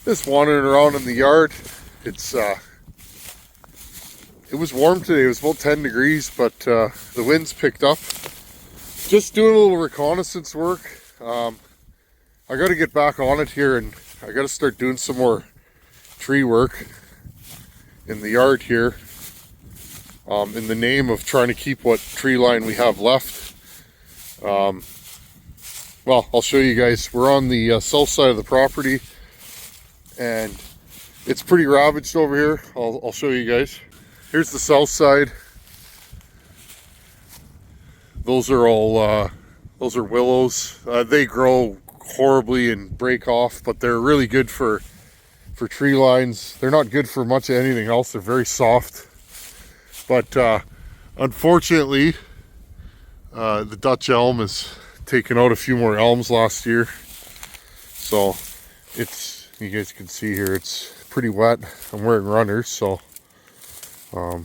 Just wandering around in the yard. It's it was warm today. It was about 10 degrees, but the winds picked up. Just doing a little reconnaissance work. I got to get back on it here, and I got to start doing some more tree work in the yard here. In the name of trying to keep what tree line we have left. Well, I'll show you guys. We're on the south side of the property, and it's pretty ravaged over here. I'll show you guys. Here's the south side. Those are all those are willows. They grow horribly and break off, but they're really good for tree lines. They're not good for much of anything else. They're very soft. But unfortunately, the Dutch elm has taken out a few more elms last year. So it's, you guys can see here, it's pretty wet. I'm wearing runners, so we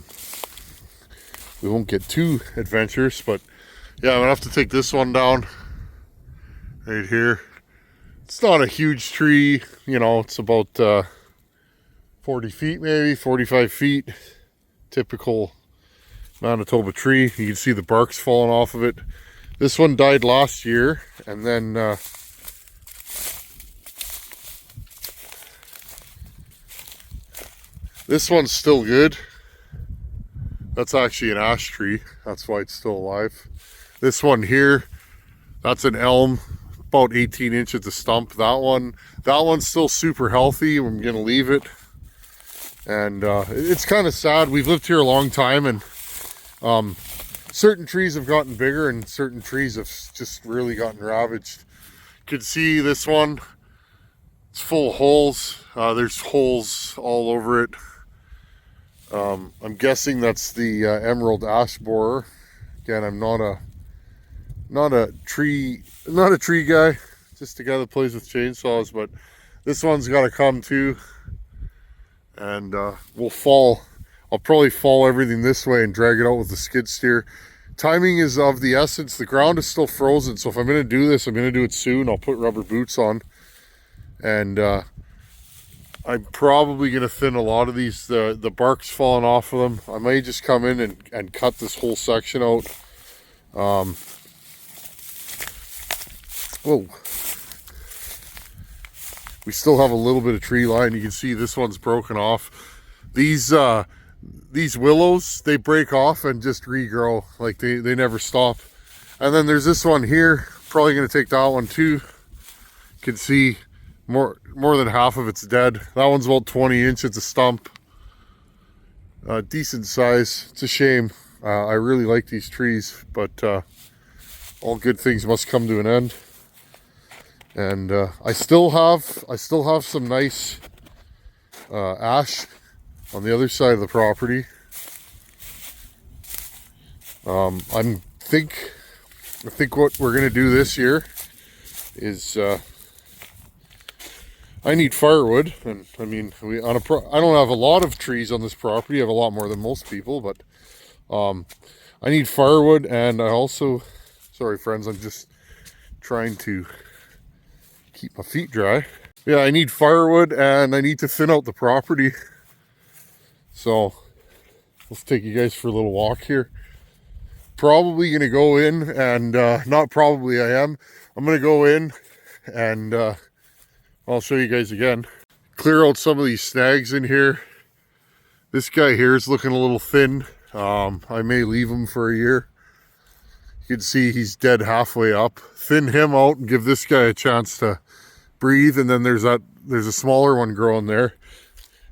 won't get too adventurous. But yeah, I'm gonna have to take this one down right here. It's not a huge tree, you know, it's about 40 feet, maybe 45 feet. Typical Manitoba tree. You can see the bark's falling off of it. This one died last year, and then this one's still good. That's actually an ash tree. That's why it's still alive. This one here, that's an elm, about 18 inches the stump. That one's still super healthy. I'm gonna leave it. And it's kind of sad. We've lived here a long time, and certain trees have gotten bigger and certain trees have just really gotten ravaged. You can see this one, it's full of holes. There's holes all over it. I'm guessing that's the emerald ash borer. Again, I'm not a tree guy, just a guy that plays with chainsaws, but this one's got to come too. And I'll probably fall everything this way and drag it out with the skid steer. Timing is of the essence. The ground is still frozen, so if I'm going to do this, I'm going to do it soon. I'll put rubber boots on, and I'm probably going to thin a lot of these. The bark's falling off of them. I may just come in and cut this whole section out. Whoa. We still have a little bit of tree line. You can see this one's broken off. These willows, they break off and just regrow. Like they never stop. And then there's this one here. Probably going to take that one too. You can see more than half of it's dead. That one's about 20 inches a stump. Decent size. It's a shame. I really like these trees, but all good things must come to an end. And I still have some nice ash on the other side of the property. I think what we're gonna do this year is I need firewood, and I mean I don't have a lot of trees on this property. I have a lot more than most people, but I need firewood, and I also, sorry friends, I'm just trying to keep my feet dry. Yeah, I need firewood, and I need to thin out the property. So let's take you guys for a little walk here. Probably gonna go in and not probably, I'm gonna go in and I'll show you guys again. Clear out some of these snags in here. This guy here is looking a little thin. I may leave him for a year. You can see he's dead halfway up. Thin him out and give this guy a chance to breathe, and then there's a smaller one growing there.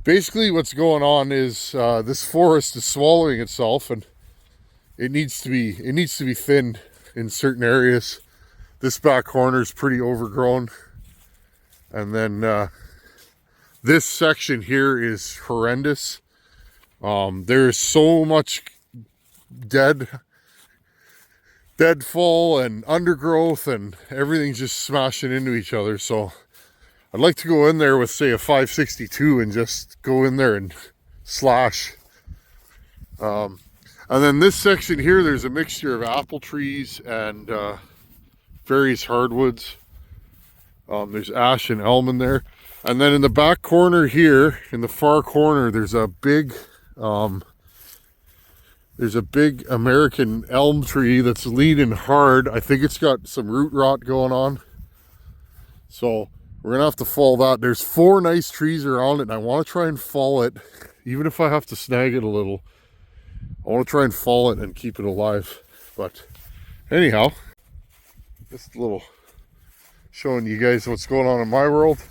Basically what's going on is this forest is swallowing itself, and it needs to be thinned in certain areas. This back corner is pretty overgrown, and then this section here is horrendous. There's so much deadfall and undergrowth, and everything's just smashing into each other. So I'd like to go in there with, say, a 562 and just go in there and slash. And then this section here, there's a mixture of apple trees and various hardwoods. There's ash and elm in there. And then in the back corner here, in the far corner, there's a big American elm tree that's leaning hard. I think it's got some root rot going on. So we're gonna have to fall that. There's 4 nice trees around it, and I want to try and fall it, even if I have to snag it a little. I want to try and fall it and keep it alive. But anyhow, just a little showing you guys what's going on in my world.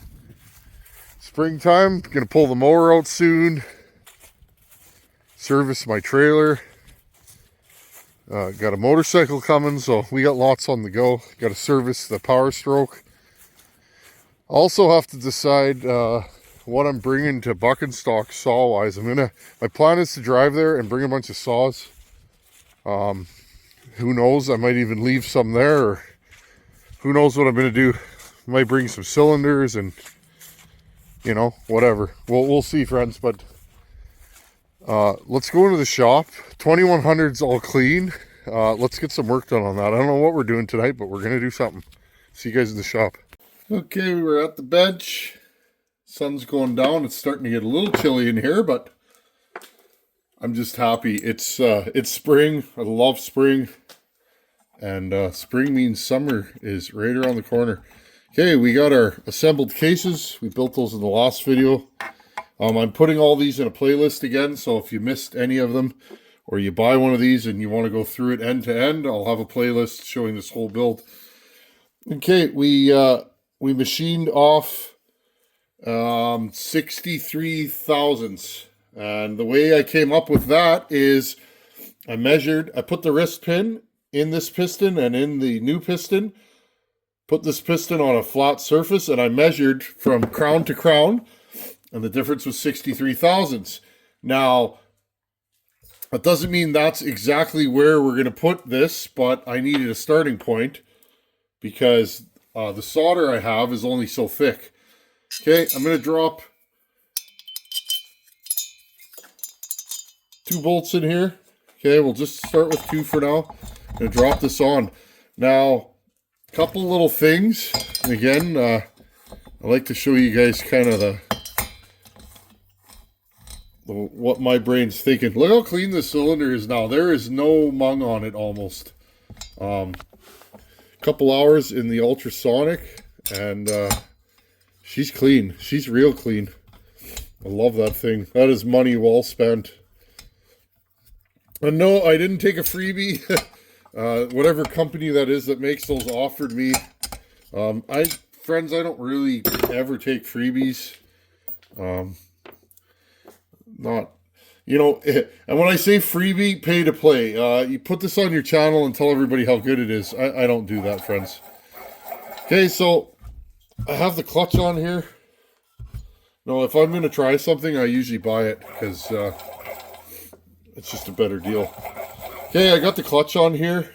Springtime, gonna pull the mower out soon. Service my trailer. Got a motorcycle coming, so we got lots on the go. Got to service the Power Stroke. Also have to decide what I'm bringing to Buckenstock saw-wise. My plan is to drive there and bring a bunch of saws. Who knows? I might even leave some there, or who knows what I'm going to do. Might bring some cylinders and, you know, whatever. We'll see, friends. But let's go into the shop. 2100's all clean. Let's get some work done on that. I don't know what we're doing tonight, but we're going to do something. See you guys in the shop. Okay, we're at the bench. Sun's going down. It's starting to get a little chilly in here, but I'm just happy. It's spring. I love spring. And spring means summer is right around the corner. Okay, we got our assembled cases. We built those in the last video. I'm putting all these in a playlist again, so if you missed any of them, or you buy one of these and you want to go through it end to end, I'll have a playlist showing this whole build. Okay, we machined off 63 thousandths. And the way I came up with that is I put the wrist pin in this piston and in the new piston, put this piston on a flat surface, and I measured from crown to crown, and the difference was 63 thousandths. Now, that doesn't mean that's exactly where we're going to put this, but I needed a starting point because the solder I have is only so thick. Okay, I'm going to drop 2 bolts in here. Okay, we'll just start with 2 for now. I'm going to drop this on. Now, a couple little things. And again, I like to show you guys kind of what my brain's thinking. Look how clean the cylinder is now. There is no mung on it almost. Couple hours in the ultrasonic, and she's clean. She's real clean. I love that thing. That is money well spent. And no, I didn't take a freebie. Whatever company that is that makes those offered me. Friends, I don't really ever take freebies. Not, you know, and when I say freebie, pay to play, you put this on your channel and tell everybody how good it is. I don't do that, friends. Okay, so I have the clutch on here. No, if I'm going to try something, I usually buy it because it's just a better deal. Okay, I got the clutch on here.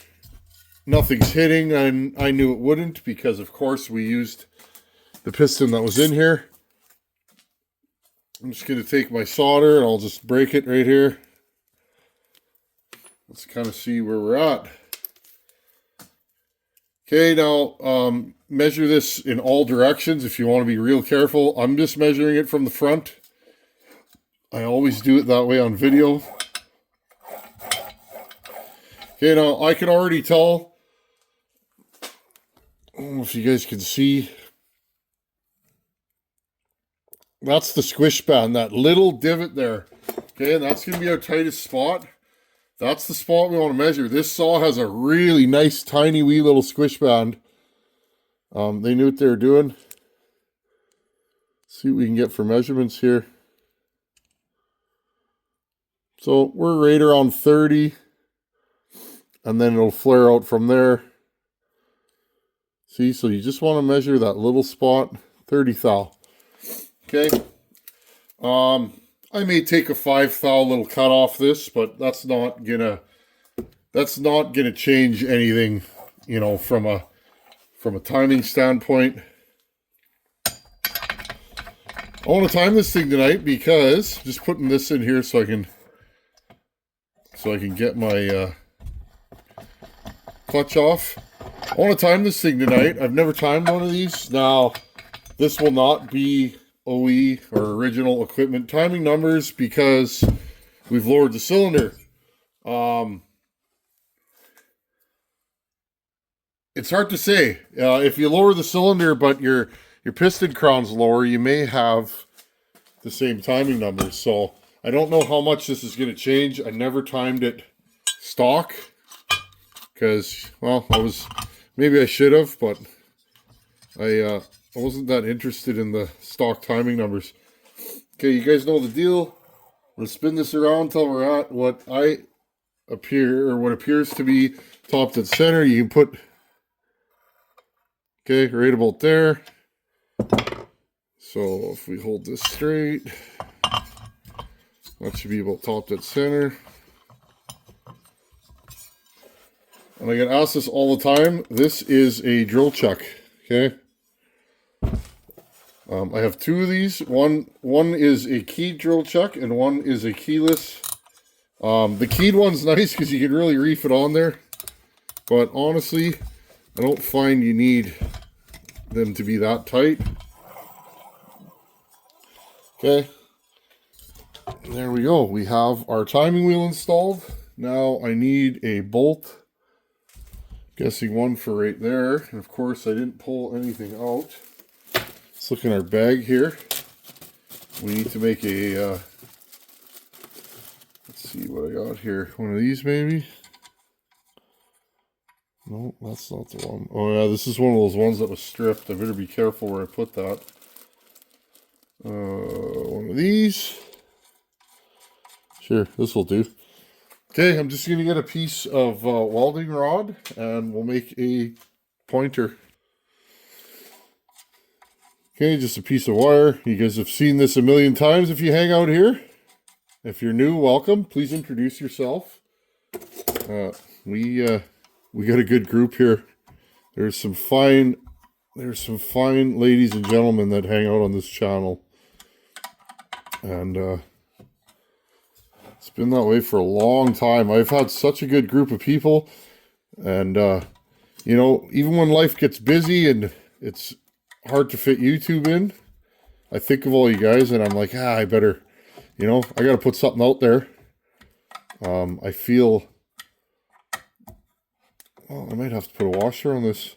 Nothing's hitting, and I knew it wouldn't because, of course, we used the piston that was in here. I'm just going to take my solder and I'll just break it right here. Let's kind of see where we're at. Okay, now measure this in all directions if you want to be real careful. I'm just measuring it from the front. I always do it that way on video. Okay, now I can already tell, I don't know if you guys can see, that's the squish band, that little divot there. Okay, and that's going to be our tightest spot. That's the spot we want to measure. This saw has a really nice, tiny, wee little squish band. They knew what they were doing. See what we can get for measurements here. So we're right around 30. And then it'll flare out from there. See, so you just want to measure that little spot, 30 thou. Okay. I may take a 5 thou little cut off this, but that's not gonna change anything, you know, from a timing standpoint. I want to time this thing tonight because just putting this in here so I can get my clutch off. I want to time this thing tonight. I've never timed one of these. Now, this will not be OE or original equipment timing numbers because we've lowered the cylinder. It's hard to say. If you lower the cylinder but your piston crown's lower, you may have the same timing numbers. So I don't know how much this is going to change. I never timed it stock because, well, maybe I should have, but I wasn't that interested in the stock timing numbers. Okay, you guys know the deal. I'm going to spin this around until we're at what appears to be top to center. You can put, okay, right about there. So if we hold this straight, that should be about top to center. And I get asked this all the time. This is a drill chuck, okay? I have two of these. One is a keyed drill chuck and one is a keyless. The keyed one's nice because you can really reef it on there. But honestly, I don't find you need them to be that tight. Okay. There we go. We have our timing wheel installed. Now I need a bolt. Guessing one for right there. And of course I didn't pull anything out. Let's look in our bag here. We need to make a, let's see what I got here. One of these maybe? No, that's not the one. Oh yeah, this is one of those ones that was stripped. I better be careful where I put that. One of these. Sure, this will do. Okay, I'm just going to get a piece of welding rod and we'll make a pointer. Okay, just a piece of wire. You guys have seen this a million times if you hang out here. If you're new, welcome. Please introduce yourself. We got a good group here. There's some fine ladies and gentlemen that hang out on this channel. And it's been that way for a long time. I've had such a good group of people. And, you know, even when life gets busy and it's hard to fit YouTube in, I think of all you guys and I'm like, I better, you know, I got to put something out there. I feel, well, I might have to put a washer on this.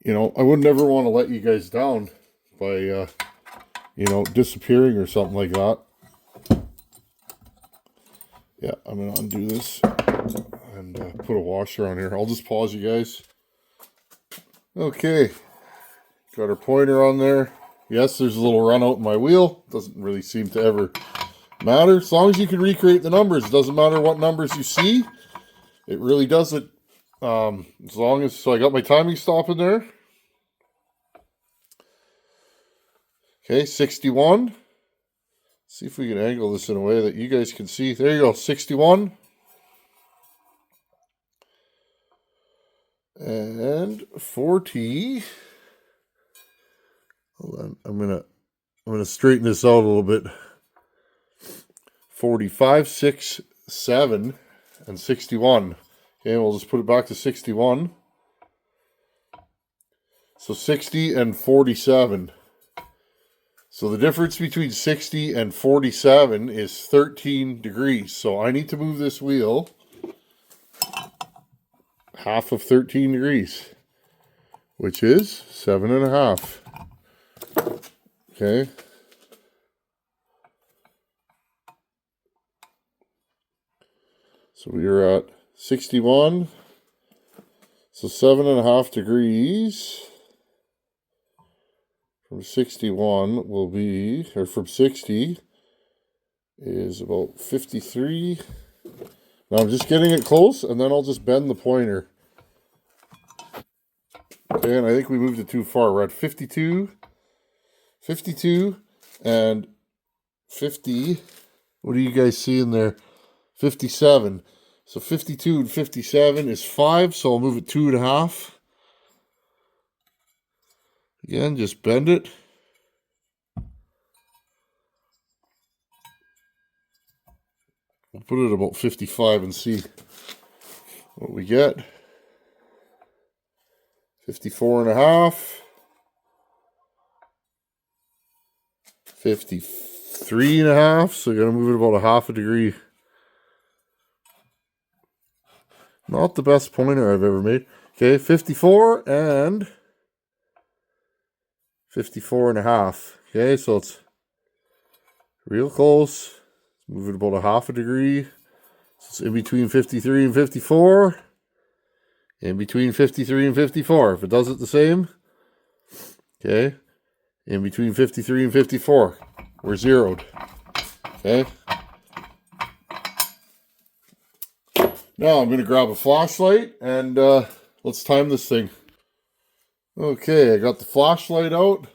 You know, I would never want to let you guys down by, you know, disappearing or something like that. Yeah, I'm going to undo this and put a washer on here. I'll just pause you guys. Okay. Got our pointer on there. Yes, there's a little run out in my wheel. Doesn't really seem to ever matter. As long as you can recreate the numbers. It doesn't matter what numbers you see. It really doesn't. As long as, so I got my timing stop in there. Okay, 61. See if we can angle this in a way that you guys can see. There you go, 61. And 40. Hold on, I'm gonna straighten this out a little bit. 45, 6, 7, and 61. Okay, we'll just put it back to 61. So 60 and 47. So the difference between 60 and 47 is 13 degrees. So I need to move this wheel half of 13 degrees, which is 7.5. Okay. So we are at 61. So 7.5 degrees from 61 will be, or from 60 is about 53. Now I'm just getting it close and then I'll just bend the pointer. Okay, and I think we moved it too far. We're at 52, 52, and 50. What do you guys see in there? 57. So 52 and 57 is 5, so I'll move it 2.5. Again, just bend it. We'll put it about 55 and see what we get. 54.5. 53.5, so I gotta move it about a half a degree. Not the best pointer I've ever made. Okay, 54 and 54.5. Okay, so it's real close. Move it about a half a degree. So it's in between 53 and 54. In between 53 and 54. If it does it the same, okay, in between 53 and 54, we're zeroed. Okay. Now I'm going to grab a flashlight and let's time this thing. Okay, I got the flashlight out.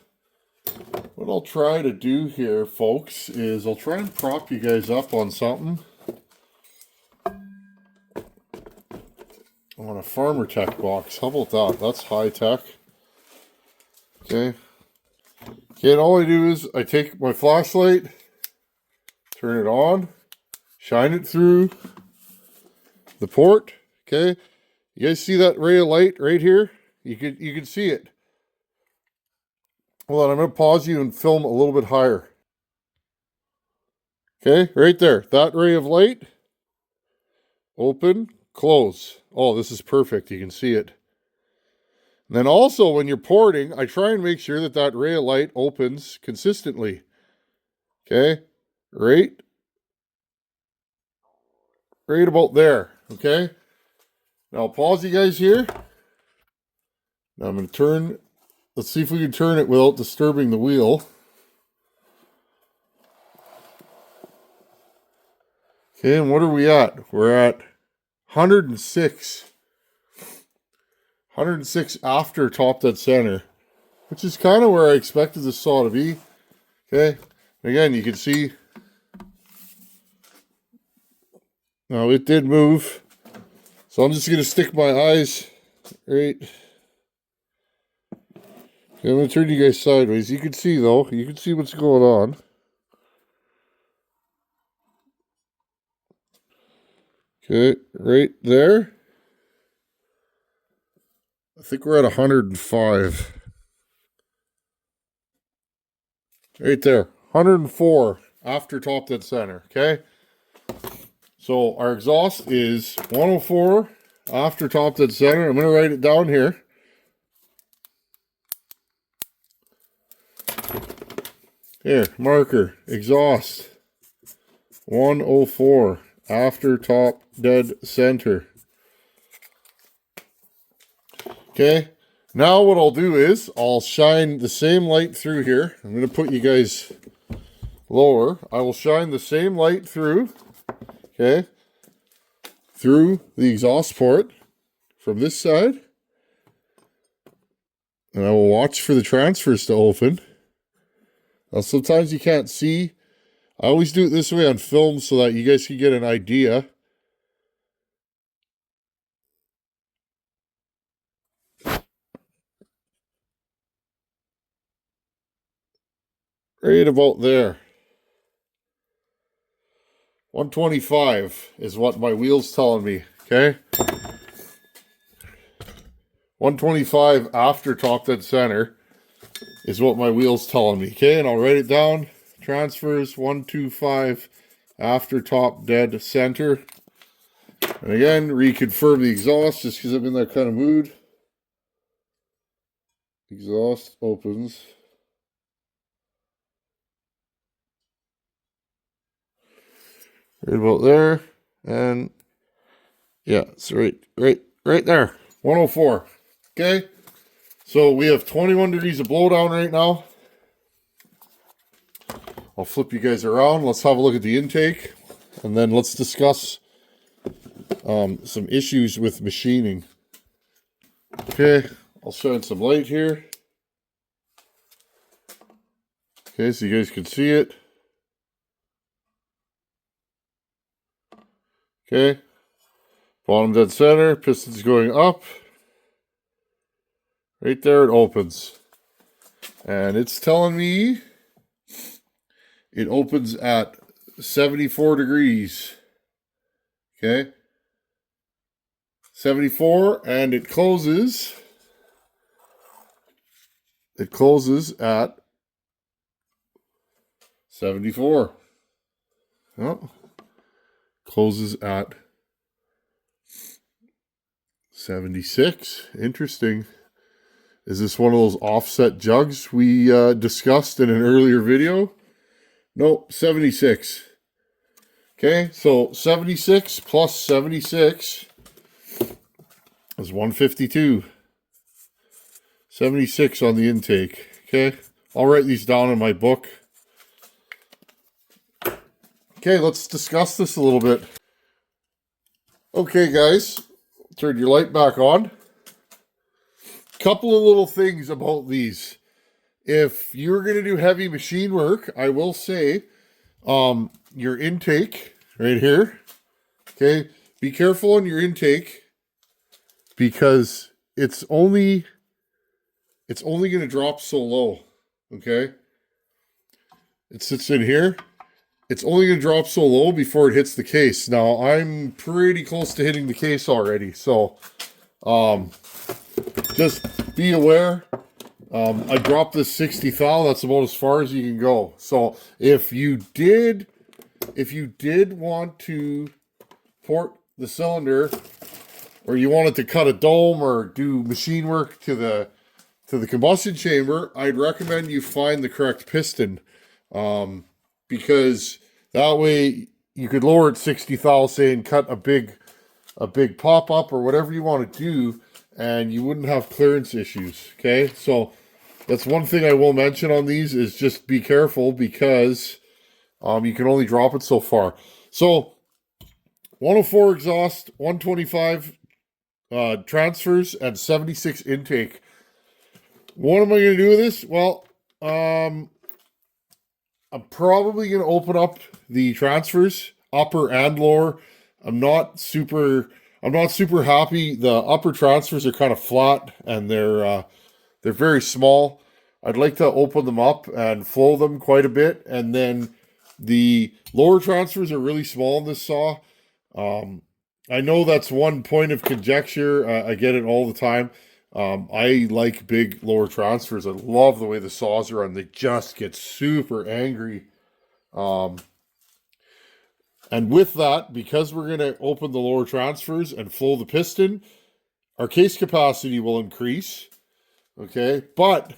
What I'll try to do here, folks, is I'll try and prop you guys up on something. On a Farmer Tech box. How about that? That's high tech. Okay. Okay, and all I do is I take my flashlight, turn it on, shine it through the port. Okay. You guys see that ray of light right here? You can see it. Hold on, I'm going to pause you and film a little bit higher. Okay, right there. That ray of light. Open, close. Oh, this is perfect. You can see it. And then also when you're porting, I try and make sure that that ray of light opens consistently. Okay, right about there. Okay. Now I'll pause you guys here. Now I'm going to turn. Let's see if we can turn it without disturbing the wheel. Okay, and what are we at? We're at 106. 106 after top dead center, which is kind of where I expected the saw to be. Okay, again, you can see. Now it did move. So I'm just going to stick my eyes right. Okay, I'm going to turn you guys sideways. You can see, though. You can see what's going on. Okay, right there. I think we're at 105. Right there. 104 after top dead center. Okay. So our exhaust is 104 after top dead center. I'm going to write it down here. Here, marker, exhaust, 104 after top dead center. Okay, now what I'll do is I'll shine the same light through here. I'm going to put you guys lower. I will shine the same light through, okay, through the exhaust port from this side. And I will watch for the transfers to open. Now, sometimes you can't see. I always do it this way on film so that you guys can get an idea. Right about there. 125 is what my wheel's telling me, okay? 125 after top dead center is what my wheel's telling me, okay? And I'll write it down. Transfers 125 after top dead center. And again, reconfirm the exhaust just because I'm in that kind of mood. Exhaust opens. Right about there. And yeah, it's right there. 104. Okay. So we have 21 degrees of blowdown right now. I'll flip you guys around. Let's have a look at the intake. And then let's discuss some issues with machining. Okay. I'll shine some light here. Okay, so you guys can see it. Okay. Bottom dead center. Piston's going up. Right there it opens. And it's telling me it opens at 74 degrees. Okay. 74, and it closes. It closes at 74. Oh, closes at 76. Interesting. Is this one of those offset jugs we discussed in an earlier video? Nope, 76. Okay, so 76 plus 76 is 152. 76 on the intake. Okay, I'll write these down in my book. Okay, let's discuss this a little bit. Okay, guys, turn your light back on. Couple of little things about these. If you're going to do heavy machine work, I will say your intake right here. Okay, be careful on your intake because it's only going to drop so low. Okay, it sits in here. It's only going to drop so low before it hits the case. Now, I'm pretty close to hitting the case already, so just be aware. I dropped this 60 thou. That's about as far as you can go. So if you did want to port the cylinder, or you wanted to cut a dome or do machine work to the combustion chamber, I'd recommend you find the correct piston. Because that way you could lower it 60 thou, say, and cut a big pop-up or whatever you want to do, and you wouldn't have clearance issues. Okay, so that's one thing I will mention on these is just be careful because you can only drop it so far. So 104 exhaust, 125 transfers, and 76 intake. What am I going to do with this? Well, I'm probably going to open up the transfers, upper and lower. I'm not super happy. The upper transfers are kind of flat and they're very small. I'd like to open them up and flow them quite a bit. And then the lower transfers are really small in this saw. I know that's one point of conjecture. I get it all the time. I like big lower transfers. I love the way the saws are on. They just get super angry. And with that, because we're going to open the lower transfers and flow the piston, our case capacity will increase. Okay, but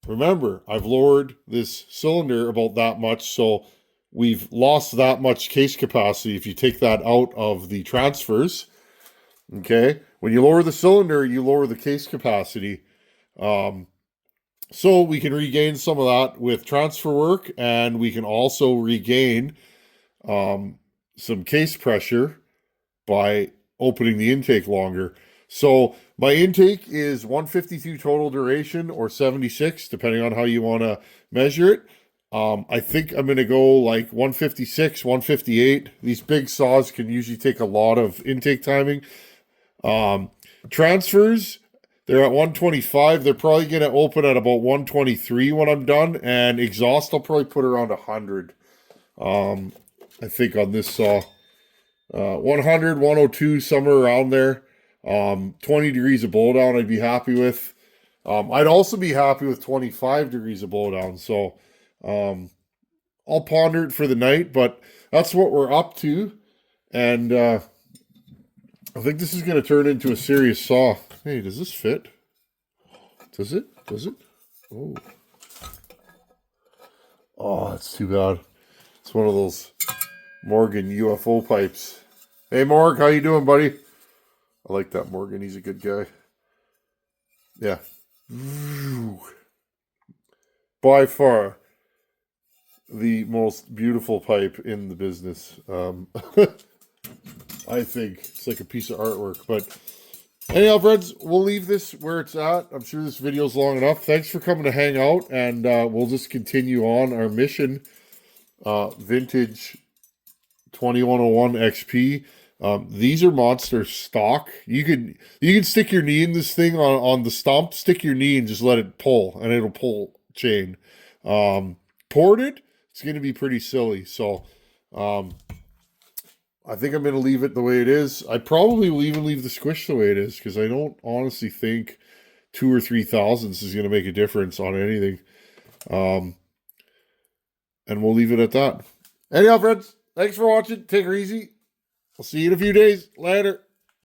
remember, I've lowered this cylinder about that much, so we've lost that much case capacity if you take that out of the transfers. Okay, when you lower the cylinder, you lower the case capacity. So we can regain some of that with transfer work, and we can also regain some case pressure by opening the intake longer. So my intake is 152 total duration or 76, depending on how you want to measure it. I think I'm going to go like 156, 158. These big saws can usually take a lot of intake timing. Transfers, they're at 125. They're probably going to open at about 123 when I'm done. And exhaust, I'll probably put around 100. I think on this saw. 100, 102, somewhere around there. 20 degrees of blowdown I'd be happy with. I'd also be happy with 25 degrees of blowdown. So I'll ponder it for the night, but that's what we're up to. And I think this is going to turn into a serious saw. Hey, does this fit? Does it? Does it? Oh. Oh, that's too bad. It's one of those Morgan UFO pipes. Hey, Morg, how you doing, buddy? I like that Morgan. He's a good guy. Yeah. By far the most beautiful pipe in the business. I think it's like a piece of artwork. But anyhow, friends, we'll leave this where it's at. I'm sure this video's long enough. Thanks for coming to hang out, and we'll just continue on our mission. Vintage 2101 XP. These are monster stock. You can stick your knee in this thing on the stump, stick your knee and just let it pull, and it'll pull chain. Ported, it's going to be pretty silly. So I think I'm going to leave it the way it is. I probably will even leave the squish the way it is because I don't honestly think 2 or 3 thousandths is going to make a difference on anything. And we'll leave it at that. Anyhow, friends, thanks for watching. Take her easy. I'll see you in a few days. Later.